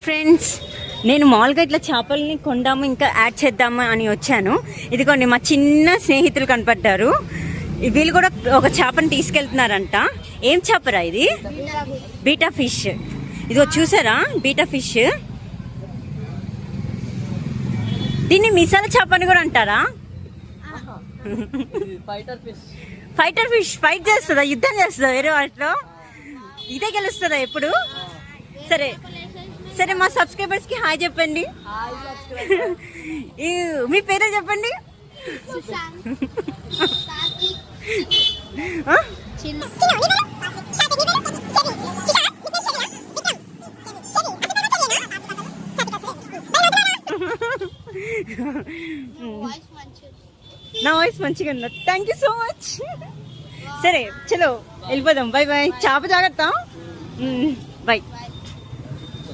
Friends, నేను మామూలుగా ఇట్లా చేపల్ని కొందాము ఇంకా యాడ్ చేద్దాము అని వచ్చాను. ఇదిగోండి మా చిన్న స్నేహితులు కనపడ్డారు. వీళ్ళు కూడా ఒక చేపని తీసుకెళ్తున్నారంట. ఏం చేపరా ఇది? Beta fish. ఇదిగో చూసారా బీటా ఫిష్. దీన్ని మిసాల చేప అని కూడా అంటారా? ఫైటర్ ఫిష్ ఫైట్ చేస్తుందా? యుద్ధం చేస్తుందా వేరే వాటిలో? ఇదే గెలుస్తుందా ఎప్పుడు? సరే సరే, మా సబ్స్క్రైబర్స్ కి హాయ్ చెప్పండి. మీ పేరే చెప్పండి. నా వాయిస్ మంచిగా ఉందా? Thank you so much. సరే చలో వెళ్ళిపోదాం. Bye bye. చేప జాగ్రత్త. బాయ్.